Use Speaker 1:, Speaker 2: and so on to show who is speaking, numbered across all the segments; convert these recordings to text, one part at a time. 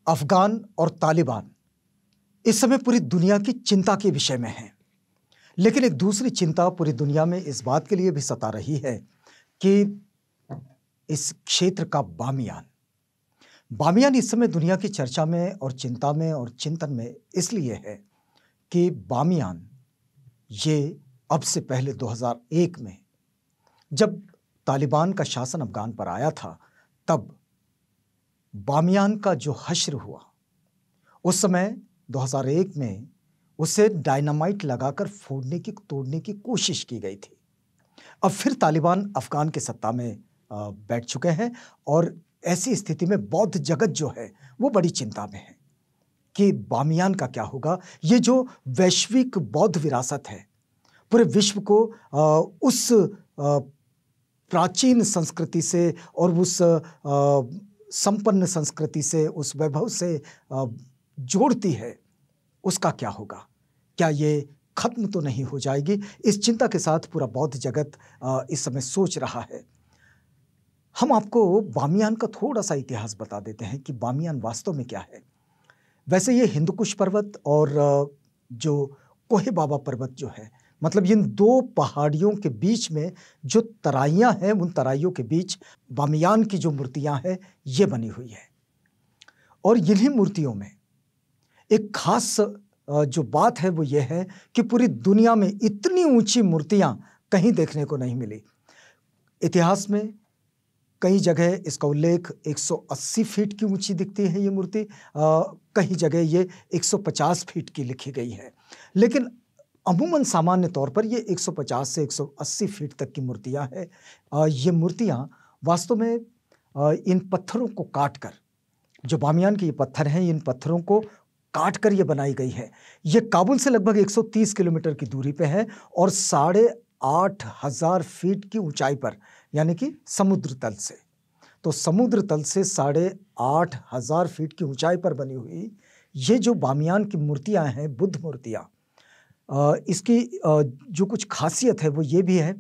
Speaker 1: अफगान और तालिबान इस समय पूरी दुनिया की चिंता के विषय में है। लेकिन एक दूसरी चिंता पूरी दुनिया में इस बात के लिए भी सता रही है कि इस क्षेत्र का बामियान बामियान इस समय दुनिया की चर्चा में और चिंता में और चिंतन में इसलिए है कि बामियान ये अब से पहले 2001 में जब तालिबान का शासन अफगान पर आया था, तब बामियान का जो हश्र हुआ उस समय 2001 में उसे डायनामाइट लगाकर तोड़ने की कोशिश की गई थी। अब फिर तालिबान अफगान के सत्ता में बैठ चुके हैं और ऐसी स्थिति में बौद्ध जगत जो है वो बड़ी चिंता में है कि बामियान का क्या होगा। ये जो वैश्विक बौद्ध विरासत है, पूरे विश्व को उस प्राचीन संस्कृति से और उस संपन्न संस्कृति से, उस वैभव से जोड़ती है, उसका क्या होगा? क्या ये खत्म तो नहीं हो जाएगी? इस चिंता के साथ पूरा बौद्ध जगत इस समय सोच रहा है। हम आपको बामियान का थोड़ा सा इतिहास बता देते हैं कि बामियान वास्तव में क्या है। वैसे ये हिंदुकुश पर्वत और जो कोहे बाबा पर्वत जो है, मतलब इन दो पहाड़ियों के बीच में जो तराइयां हैं, उन तराइयों के बीच बामियान की जो मूर्तियां हैं ये बनी हुई है। और इन्हीं मूर्तियों में एक खास जो बात है वो ये है कि पूरी दुनिया में इतनी ऊंची मूर्तियां कहीं देखने को नहीं मिली। इतिहास में कई जगह इसका उल्लेख 180 फीट की ऊंची दिखती है ये मूर्ति, कई जगह ये 150 फीट की लिखी गई है। लेकिन अमूमन सामान्य तौर पर ये 150 से 180 फीट तक की मूर्तियां हैं। ये मूर्तियां वास्तव में इन पत्थरों को काटकर, जो बामियान के ये पत्थर हैं, इन पत्थरों को काटकर ये बनाई गई है। ये काबुल से लगभग 130 किलोमीटर की दूरी पे है और 8,500 फीट की ऊंचाई पर, यानी कि समुद्र तल से। तो समुद्र तल से 8,500 फीट की ऊंचाई पर बनी हुई ये जो बामियान की मूर्तियां हैं, बुद्ध मूर्तियां, इसकी जो कुछ खासियत है वो ये भी है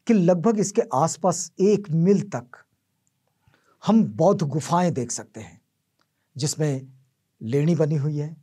Speaker 1: कि लगभग इसके आसपास 1 मील तक हम बौद्ध गुफाएं देख सकते हैं, जिसमें लेणी बनी हुई है,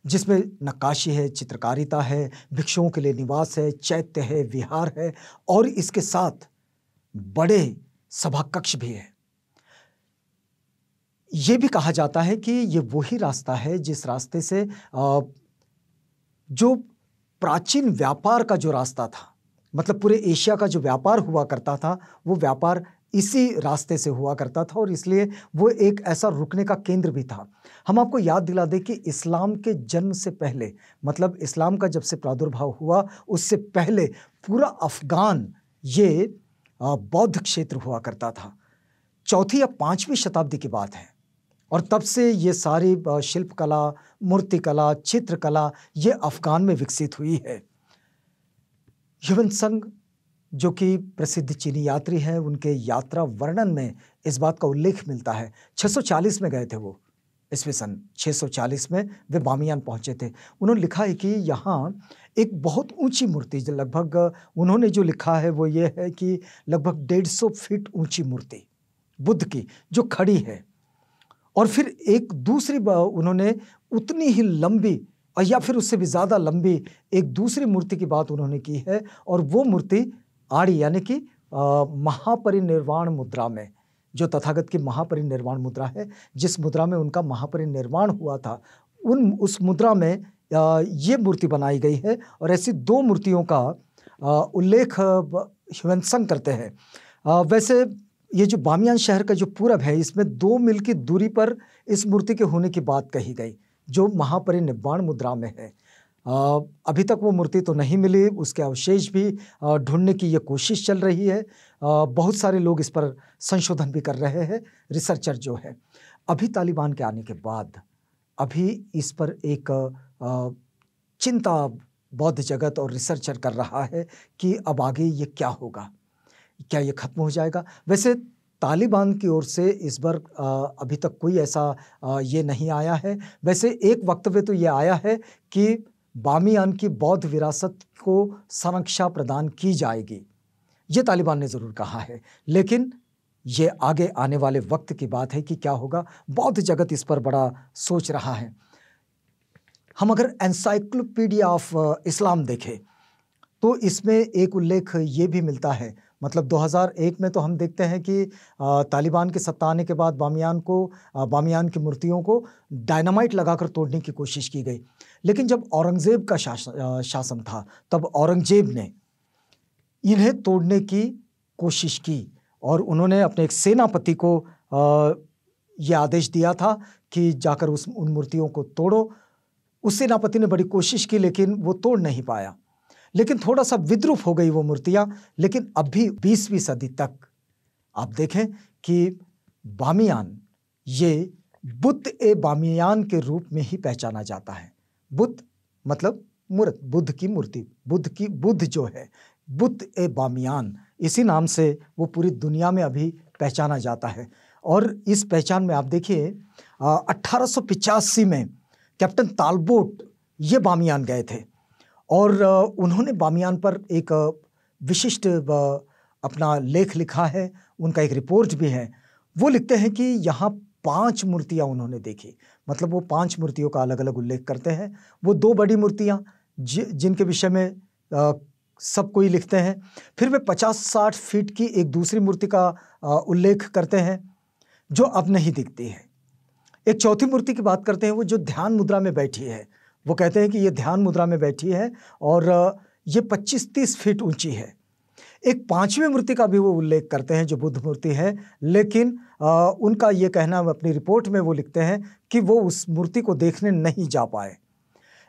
Speaker 1: जिसमें नक्काशी है, चित्रकारिता है, भिक्षुओं के लिए निवास है, चैत्य है, विहार है और इसके साथ बड़े सभा कक्ष भी है। ये भी कहा जाता है कि ये वही रास्ता है जिस रास्ते से जो प्राचीन व्यापार का जो रास्ता था, मतलब पूरे एशिया का जो व्यापार हुआ करता था, वो व्यापार इसी रास्ते से हुआ करता था और इसलिए वो एक ऐसा रुकने का केंद्र भी था। हम आपको याद दिला दें कि इस्लाम के जन्म से पहले, मतलब इस्लाम का जब से प्रादुर्भाव हुआ उससे पहले पूरा अफगान ये बौद्ध क्षेत्र हुआ करता था। 4वीं या 5वीं शताब्दी की बात है और तब से ये सारी शिल्पकला, मूर्तिकला, चित्रकला ये अफगान में विकसित हुई है। ह्वेनसांग जो कि प्रसिद्ध चीनी यात्री हैं, उनके यात्रा वर्णन में इस बात का उल्लेख मिलता है। 640 में गए थे वो, ईस्वी सन 640 में वे बामियान पहुंचे थे। उन्होंने लिखा है कि यहाँ एक बहुत ऊंची मूर्ति, जो लगभग उन्होंने जो लिखा है वो ये है कि लगभग 150 फीट ऊंची मूर्ति बुद्ध की जो खड़ी है। और फिर एक दूसरी उन्होंने उतनी ही लंबी या फिर उससे भी ज़्यादा लंबी एक दूसरी मूर्ति की बात उन्होंने की है और वो मूर्ति आड़ी, यानी कि महापरिनिर्वाण मुद्रा में, जो तथागत की महापरिनिर्वाण मुद्रा है, जिस मुद्रा में उनका महापरिनिर्वाण हुआ था, उस मुद्रा में ये मूर्ति बनाई गई है। और ऐसी 2 मूर्तियों का उल्लेख ह्वेनसांग करते हैं। वैसे ये जो बामियान शहर का जो पूरब है, इसमें 2 मील की दूरी पर इस मूर्ति के होने की बात कही गई, जो महापरिनिर्वाण मुद्रा में है। अभी तक वो मूर्ति तो नहीं मिली, उसके अवशेष भी ढूंढने की ये कोशिश चल रही है। बहुत सारे लोग इस पर संशोधन भी कर रहे हैं, रिसर्चर जो है। अभी तालिबान के आने के बाद अभी इस पर एक चिंता बौद्ध जगत और रिसर्चर कर रहा है कि अब आगे ये क्या होगा, क्या ये खत्म हो जाएगा। वैसे तालिबान की ओर से इस बार अभी तक कोई ऐसा ये नहीं आया है। वैसे एक वक्तव्य तो ये आया है कि बामियान की बौद्ध विरासत को संरक्षा प्रदान की जाएगी, ये तालिबान ने ज़रूर कहा है। लेकिन ये आगे आने वाले वक्त की बात है कि क्या होगा। बौद्ध जगत इस पर बड़ा सोच रहा है। हम अगर एनसाइक्लोपीडिया ऑफ इस्लाम देखें तो इसमें एक उल्लेख ये भी मिलता है, मतलब 2001 में तो हम देखते हैं कि तालिबान के सत्ता आने के बाद बामियान की मूर्तियों को डायनामाइट लगाकर तोड़ने की कोशिश की गई। लेकिन जब औरंगजेब का शासन था तब औरंगजेब ने इन्हें तोड़ने की कोशिश की और उन्होंने अपने एक सेनापति को यह आदेश दिया था कि जाकर उन मूर्तियों को तोड़ो। उस सेनापति ने बड़ी कोशिश की लेकिन वो तोड़ नहीं पाया। लेकिन थोड़ा सा विद्रूप हो गई वो मूर्तियां। लेकिन अब भी 20वीं सदी तक आप देखें कि बामियान ये बुद्ध ए बामियान के रूप में ही पहचाना जाता है। बुद्ध मतलब मूर्त, बुद्ध की मूर्ति, बुद्ध जो है, बुद्ध ए बामियान, इसी नाम से वो पूरी दुनिया में अभी पहचाना जाता है। और इस पहचान में आप देखिए 1885 में कैप्टन तालबोट ये बामियान गए थे और उन्होंने बामियान पर एक विशिष्ट अपना लेख लिखा है। उनका एक रिपोर्ट भी है। वो लिखते हैं कि यहाँ 5 मूर्तियाँ उन्होंने देखी, मतलब वो 5 मूर्तियों का अलग अलग उल्लेख करते हैं। वो 2 बड़ी मूर्तियाँ जिनके विषय में सब कोई लिखते हैं। फिर वे 50-60 फीट की एक दूसरी मूर्ति का उल्लेख करते हैं जो अब नहीं दिखती है। एक चौथी मूर्ति की बात करते हैं, वो जो ध्यान मुद्रा में बैठी है। वो कहते हैं कि ये ध्यान मुद्रा में बैठी है और ये 25-30 फीट ऊंची है। एक 5वीं मूर्ति का भी वो उल्लेख करते हैं जो बुद्ध मूर्ति है, लेकिन उनका ये कहना, अपनी रिपोर्ट में वो लिखते हैं कि वो उस मूर्ति को देखने नहीं जा पाए।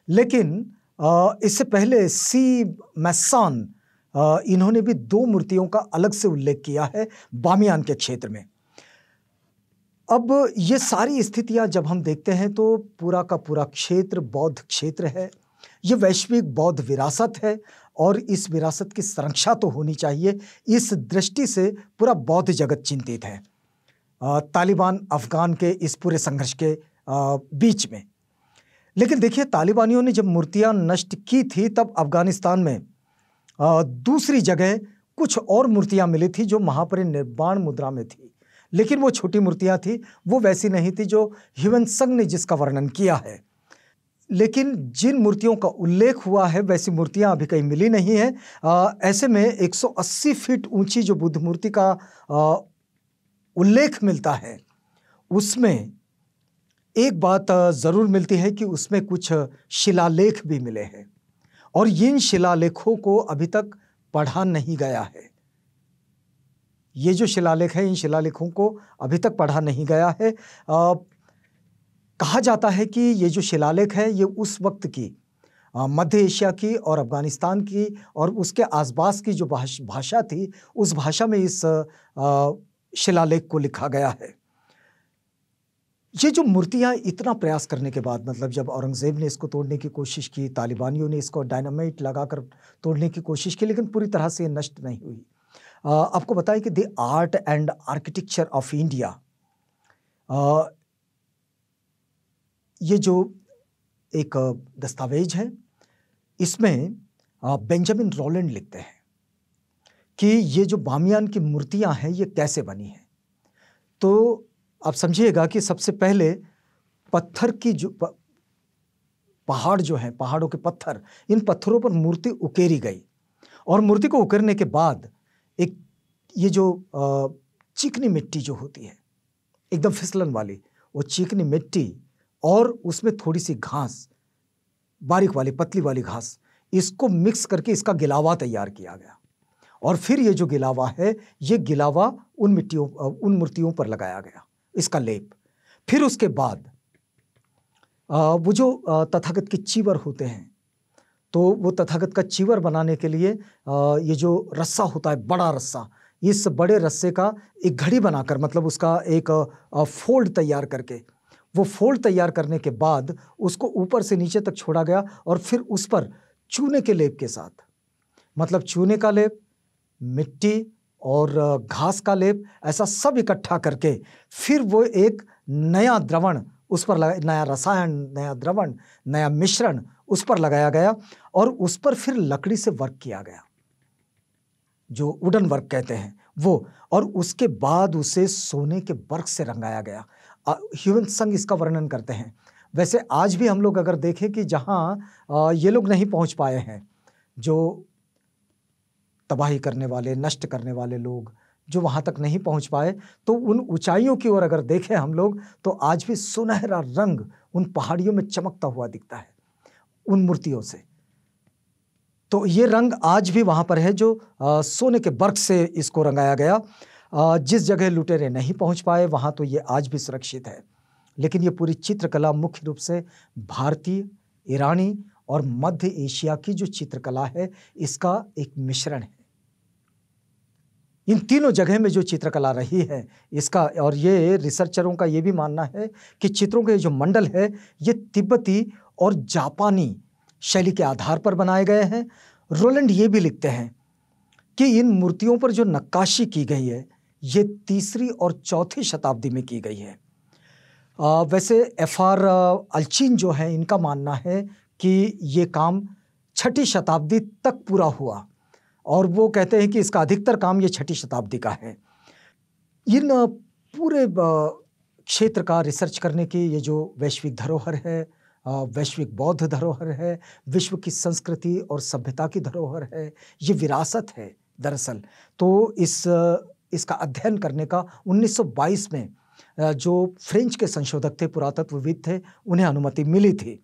Speaker 1: लेकिन इससे पहले सी मैसान इन्होंने भी 2 मूर्तियों का अलग से उल्लेख किया है बामियान के क्षेत्र में। अब ये सारी स्थितियां जब हम देखते हैं तो पूरा का पूरा क्षेत्र बौद्ध क्षेत्र है। ये वैश्विक बौद्ध विरासत है और इस विरासत की संरक्षा तो होनी चाहिए। इस दृष्टि से पूरा बौद्ध जगत चिंतित है तालिबान अफगान के इस पूरे संघर्ष के बीच में। लेकिन देखिए, तालिबानियों ने जब मूर्तियां नष्ट की थी तब अफगानिस्तान में दूसरी जगह कुछ और मूर्तियां मिली थी जो महापरिनिर्वाण मुद्रा में थी। लेकिन वो छोटी मूर्तियां थी, वो वैसी नहीं थी जो ह्यूएन त्सांग ने जिसका वर्णन किया है। लेकिन जिन मूर्तियों का उल्लेख हुआ है वैसी मूर्तियां अभी कहीं मिली नहीं है। ऐसे में 180 फीट ऊंची जो बुद्ध मूर्ति का उल्लेख मिलता है, उसमें एक बात जरूर मिलती है कि उसमें कुछ शिलालेख भी मिले हैं और इन शिलालेखों को अभी तक पढ़ा नहीं गया है। ये जो शिलालेख है, इन शिलालेखों को अभी तक पढ़ा नहीं गया है। कहा जाता है कि ये जो शिलालेख है ये उस वक्त की मध्य एशिया की और अफगानिस्तान की और उसके आसपास की जो भाषा थी, उस भाषा में इस शिलालेख को लिखा गया है। ये जो मूर्तियां इतना प्रयास करने के बाद, मतलब जब औरंगजेब ने इसको तोड़ने की कोशिश की, तालिबानियों ने इसको डायनामाइट लगाकर तोड़ने की कोशिश की, लेकिन पूरी तरह से ये नष्ट नहीं हुई। आपको बताएं कि the art and architecture of India, ये जो एक दस्तावेज है, इसमें बेंजामिन रोलैंड लिखते हैं कि ये जो बामियान की मूर्तियां हैं ये कैसे बनी हैं। तो आप समझिएगा कि सबसे पहले पत्थर की जो पहाड़ जो है, पहाड़ों के पत्थर, इन पत्थरों पर मूर्ति उकेरी गई और मूर्ति को उकेरने के बाद एक ये जो चिकनी मिट्टी जो होती है एकदम फिसलन वाली, वो चिकनी मिट्टी और उसमें थोड़ी सी घास, बारीक वाली पतली वाली घास, इसको मिक्स करके इसका गिलावा तैयार किया गया और फिर ये जो गिलावा है, ये गिलावा उन मूर्तियों पर लगाया गया, इसका लेप। फिर उसके बाद वो जो तथागत के चीवर होते हैं, तो वो तथागत का चीवर बनाने के लिए ये जो रस्सा होता है, बड़ा रस्सा, इस बड़े रस्से का एक घड़ी बनाकर, मतलब उसका एक फोल्ड तैयार करके, वो फोल्ड तैयार करने के बाद उसको ऊपर से नीचे तक छोड़ा गया और फिर उस पर चूने के लेप के साथ, मतलब चूने का लेप, मिट्टी और घास का लेप, ऐसा सब इकट्ठा करके फिर वो एक नया द्रवण उस पर नया रसायन, नया द्रवण, नया मिश्रण उस पर लगाया गया और उस पर फिर लकड़ी से वर्क किया गया, जो वुडन वर्क कहते हैं, वो, और उसके बाद उसे सोने के वर्क से रंगाया गया। ह्यूमन संग इसका वर्णन करते हैं। वैसे आज भी हम लोग अगर देखें कि जहाँ ये लोग नहीं पहुँच पाए हैं, जो तबाही करने वाले, नष्ट करने वाले लोग जो वहाँ तक नहीं पहुँच पाए, तो उन ऊंचाइयों की ओर अगर देखें हम लोग, तो आज भी सुनहरा रंग उन पहाड़ियों में चमकता हुआ दिखता है उन मूर्तियों से। तो ये रंग आज भी वहाँ पर है जो सोने के वर्क से इसको रंगाया गया। जिस जगह लुटेरे नहीं पहुँच पाए वहाँ तो ये आज भी सुरक्षित है। लेकिन ये पूरी चित्रकला मुख्य रूप से भारतीय, ईरानी और मध्य एशिया की जो चित्रकला है, इसका एक मिश्रण है। इन तीनों जगह में जो चित्रकला रही है इसका, और ये रिसर्चरों का ये भी मानना है कि चित्रों के जो मंडल है ये तिब्बती और जापानी शैली के आधार पर बनाए गए हैं। रोलैंड ये भी लिखते हैं कि इन मूर्तियों पर जो नक्काशी की गई है ये 3री और 4थी शताब्दी में की गई है। वैसे F.R. अल्चिन जो है, इनका मानना है कि ये काम 6ठी शताब्दी तक पूरा हुआ, और वो कहते हैं कि इसका अधिकतर काम ये 6ठी शताब्दी का है। इन पूरे क्षेत्र का रिसर्च करने की ये जो वैश्विक धरोहर है, वैश्विक बौद्ध धरोहर है, विश्व की संस्कृति और सभ्यता की धरोहर है, ये विरासत है दरअसल। तो इसका अध्ययन करने का 1922 में जो फ्रेंच के संशोधक थे, पुरातत्वविद थे, उन्हें अनुमति मिली थी।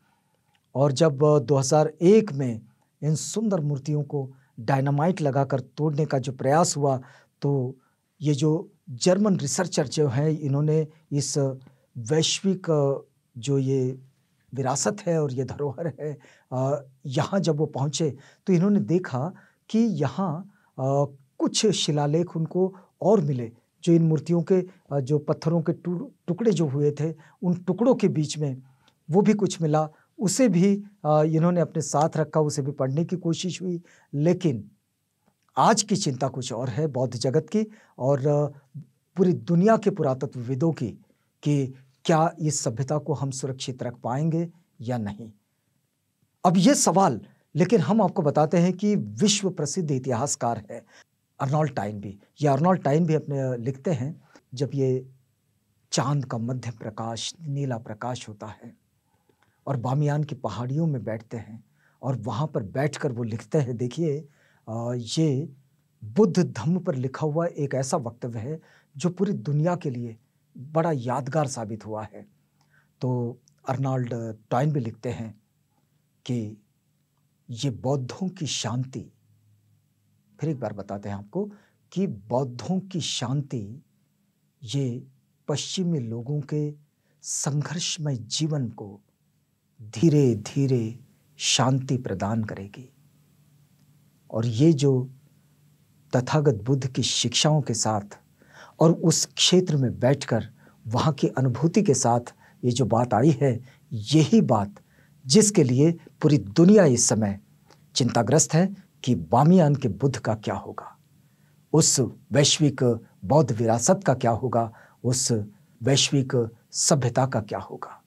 Speaker 1: और जब 2001 में इन सुंदर मूर्तियों को डायनामाइट लगाकर तोड़ने का जो प्रयास हुआ, तो ये जो जर्मन रिसर्चर जो हैं, इन्होंने इस वैश्विक जो ये विरासत है और ये धरोहर है, यहाँ जब वो पहुँचे तो इन्होंने देखा कि यहाँ कुछ शिलालेख उनको और मिले, जो इन मूर्तियों के जो पत्थरों के टुकड़े जो हुए थे, उन टुकड़ों के बीच में वो भी कुछ मिला। उसे भी इन्होंने अपने साथ रखा, उसे भी पढ़ने की कोशिश हुई। लेकिन आज की चिंता कुछ और है बौद्ध जगत की और पूरी दुनिया के पुरातत्वविदों की, कि क्या इस सभ्यता को हम सुरक्षित रख पाएंगे या नहीं। अब ये सवाल, लेकिन हम आपको बताते हैं कि विश्व प्रसिद्ध इतिहासकार है अर्नोल्ड टाइनबी। ये अर्नोल्ड टाइनबी अपने लिखते हैं, जब ये चांद का मध्य प्रकाश, नीला प्रकाश होता है और बामियान की पहाड़ियों में बैठते हैं, और वहाँ पर बैठकर वो लिखते हैं, देखिए ये बुद्ध धम्म पर लिखा हुआ एक ऐसा वक्तव्य है जो पूरी दुनिया के लिए बड़ा यादगार साबित हुआ है। तो अर्नोल्ड टाइनबी लिखते हैं कि ये बौद्धों की शांति, फिर एक बार बताते हैं आपको कि बौद्धों की शांति ये पश्चिमी लोगों के संघर्षमय जीवन को धीरे धीरे शांति प्रदान करेगी। और ये जो तथागत बुद्ध की शिक्षाओं के साथ और उस क्षेत्र में बैठकर वहाँ की अनुभूति के साथ ये जो बात आई है, यही बात जिसके लिए पूरी दुनिया इस समय चिंताग्रस्त है कि बामियान के बुद्ध का क्या होगा, उस वैश्विक बौद्ध विरासत का क्या होगा, उस वैश्विक सभ्यता का क्या होगा।